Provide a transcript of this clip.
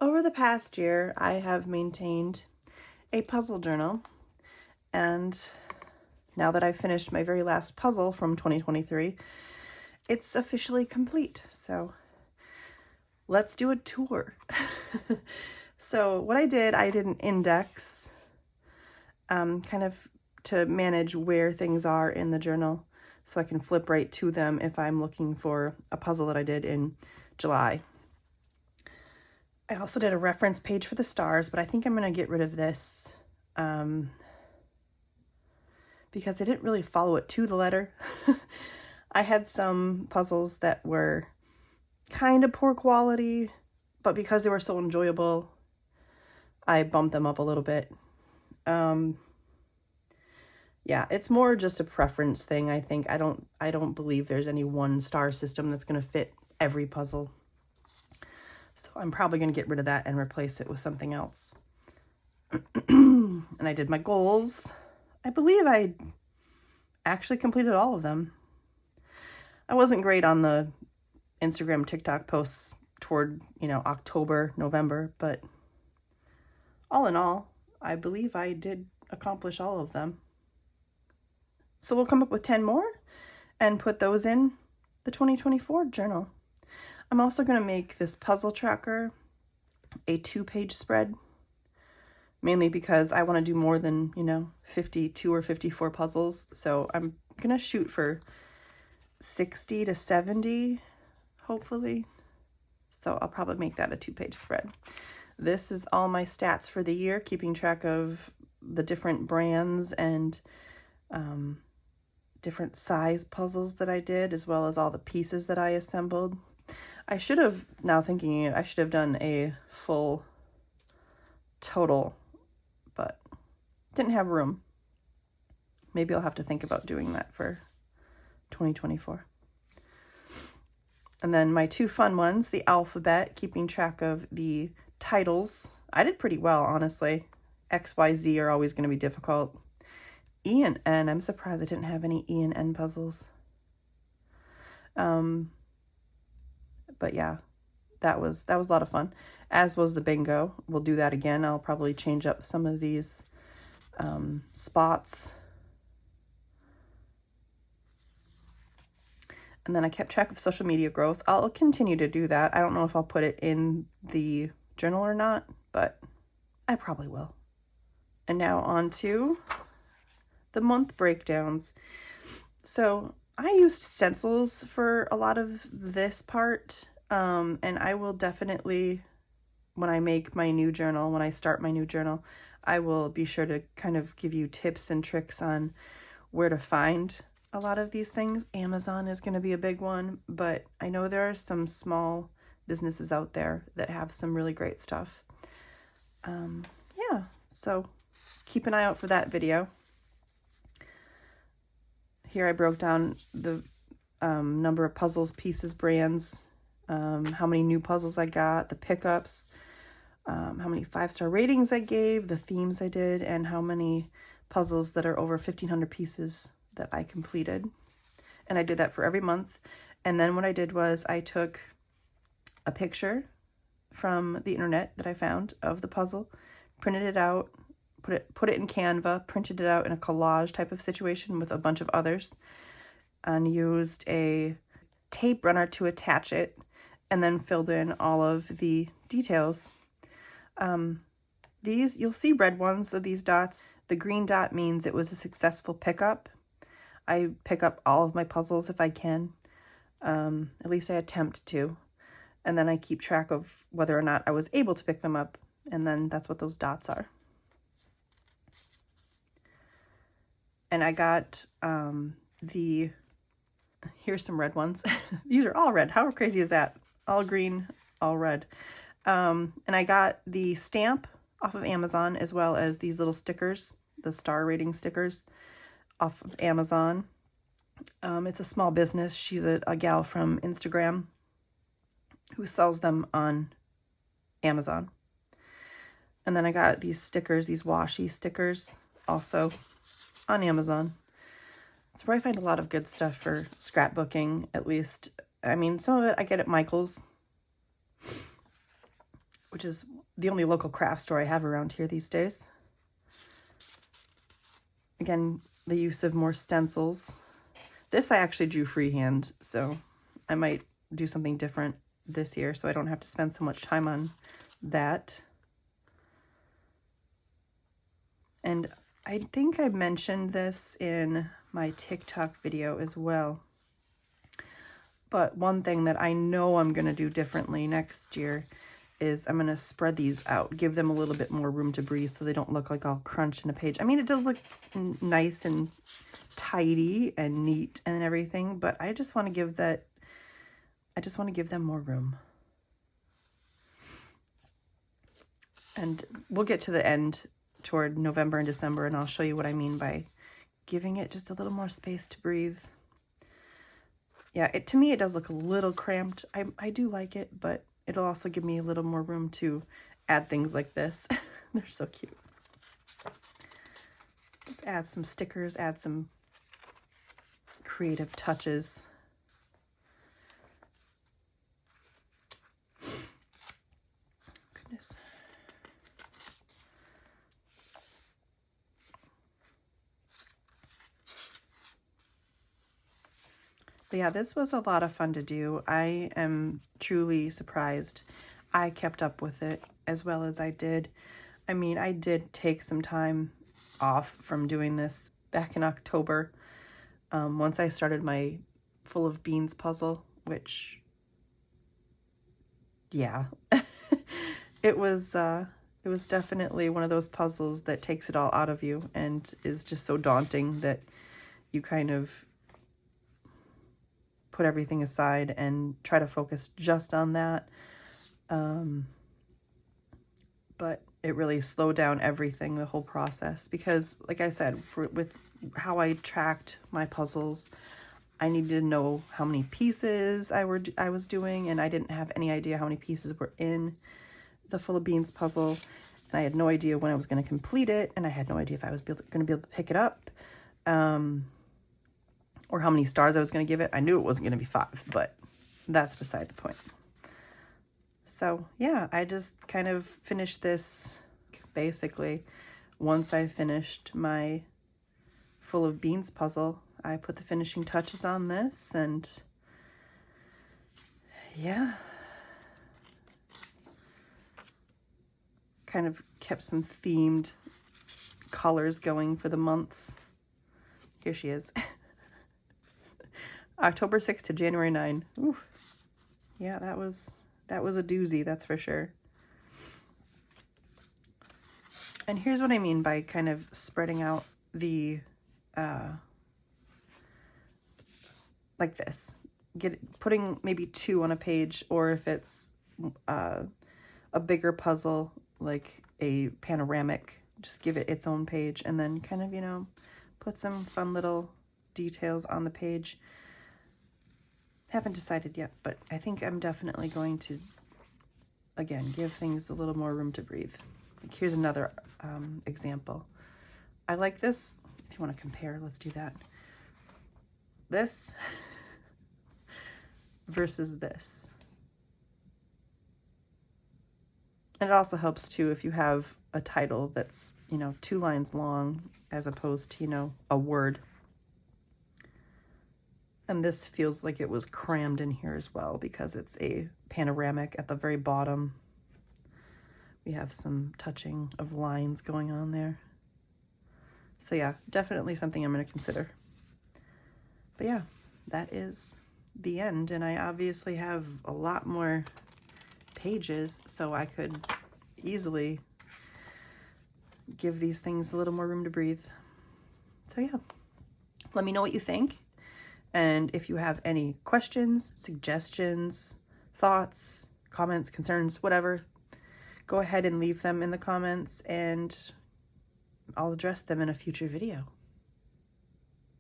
Over the past year, I have maintained a puzzle journal, and now that I've finished my very last puzzle from 2023, it's officially complete. So let's do a tour. So what I did an index, kind of to manage where things are in the journal so I can flip right to them if I'm looking for a puzzle that I did in July. I also did a reference page for the stars, but I think I'm going to get rid of this because I didn't really follow it to the letter. I had some puzzles that were kind of poor quality, but because they were so enjoyable, I bumped them up a little bit. Yeah, it's more just a preference thing, I think. I don't believe there's any one star system that's going to fit every puzzle. So I'm probably going to get rid of that and replace it with something else. And I did my goals. I believe I actually completed all of them. I wasn't great on the Instagram, TikTok posts toward, October, November, but all in all, I believe I did accomplish all of them. So we'll come up with 10 more and put those in the 2024 journal. I'm also going to make this puzzle tracker a 2-page spread, mainly because I want to do more than, 52 or 54 puzzles. So I'm going to shoot for 60 to 70, hopefully. So I'll probably make that a 2-page spread. This is all my stats for the year, keeping track of the different brands and different size puzzles that I did, as well as all the pieces that I assembled. I should have, now thinking, I should have done a full total, but didn't have room. Maybe I'll have to think about doing that for 2024. And then my 2 fun ones, the alphabet, keeping track of the titles. I did pretty well, honestly. X, Y, Z are always going to be difficult. E and N, I'm surprised I didn't have any E and N puzzles. But yeah, that was a lot of fun, as was the bingo. We'll do that again. I'll probably change up some of these spots. And then I kept track of social media growth. I'll continue to do that. I don't know if I'll put it in the journal or not, but I probably will. And now on to the month breakdowns. So I used stencils for a lot of this part, and I will definitely, when I make my new journal, when I start my new journal, I will be sure to kind of give you tips and tricks on where to find a lot of these things. Amazon is going to be a big one, but I know there are some small businesses out there that have some really great stuff. Yeah, so keep an eye out for that video. Here I broke down the number of puzzles, pieces, brands, how many new puzzles I got, the pickups, how many 5-star ratings I gave, the themes I did, and how many puzzles that are over 1,500 pieces that I completed. And I did that for every month. And then what I did was I took a picture from the internet that I found of the puzzle, printed it out, put it in Canva, printed it out in a collage type of situation with a bunch of others, and used a tape runner to attach it, and then filled in all of the details. These, you'll see red ones of these dots. The green dot means it was a successful pickup. I pick up all of my puzzles if I can. At least I attempt to. And then I keep track of whether or not I was able to pick them up. And then that's what those dots are. And I got here's some red ones. These are all red. How crazy is that? All green, all red. And I got the stamp off of Amazon, as well as these little stickers, the star rating stickers, off of Amazon. It's a small business. She's a gal from Instagram who sells them on Amazon. And then I got these stickers, these washi stickers, also on Amazon. It's where I find a lot of good stuff for scrapbooking, at least. I mean, some of it I get at Michael's. which is the only local craft store I have around here these days. Again, the use of more stencils. This I actually drew freehand, so I might do something different this year so I don't have to spend so much time on that. And I think I mentioned this in my TikTok video as well. But one thing that I know I'm going to do differently next year is I'm going to spread these out, give them a little bit more room to breathe so they don't look like all crunched in a page. I mean, it does look nice and tidy and neat and everything, but I just want to give that, I just want to give them more room. And we'll get to the end toward November and December, and I'll show you what I mean by giving it just a little more space to breathe. Yeah, to me, it does look a little cramped. I do like it, but it'll also give me a little more room to add things like this. They're so cute. Just add some stickers, add some creative touches. Goodness. But yeah, this was a lot of fun to do. I am truly surprised I kept up with it as well as I did. I mean, I did take some time off from doing this back in October. Once I started my Full of Beans puzzle, which, yeah, it was definitely one of those puzzles that takes it all out of you and is just so daunting that you kind of put everything aside and try to focus just on that. But it really slowed down everything, the whole process, because like I said, with how I tracked my puzzles, I needed to know how many pieces I was doing, and I didn't have any idea how many pieces were in the Full of Beans puzzle, and I had no idea when I was going to complete it, and I had no idea if I was going to be able to pick it up. Or how many stars I was going to give it. I knew it wasn't going to be 5, but that's beside the point. So yeah, I just kind of finished this basically. Once I finished my Full of Beans puzzle, I put the finishing touches on this, and yeah, kind of kept some themed colors going for the months. Here she is. October 6th to January 9. Ooh. Yeah, that was a doozy, that's for sure. And here's what I mean by kind of spreading out the, like this. Putting maybe 2 on a page, or if it's a bigger puzzle, like a panoramic, just give it its own page, and then kind of, you know, put some fun little details on the page. Haven't decided yet, but I think I'm definitely going to, again, give things a little more room to breathe. Like here's another example. I like this. If you want to compare, let's do that. This versus this. And it also helps too if you have a title that's, you know, 2 lines long as opposed to, you know, a word. And this feels like it was crammed in here as well because it's a panoramic at the very bottom. We have some touching of lines going on there. So yeah, definitely something I'm going to consider. But yeah, that is the end. And I obviously have a lot more pages, so I could easily give these things a little more room to breathe. So yeah, let me know what you think. And if you have any questions, suggestions, thoughts, comments, concerns, whatever, go ahead and leave them in the comments and I'll address them in a future video.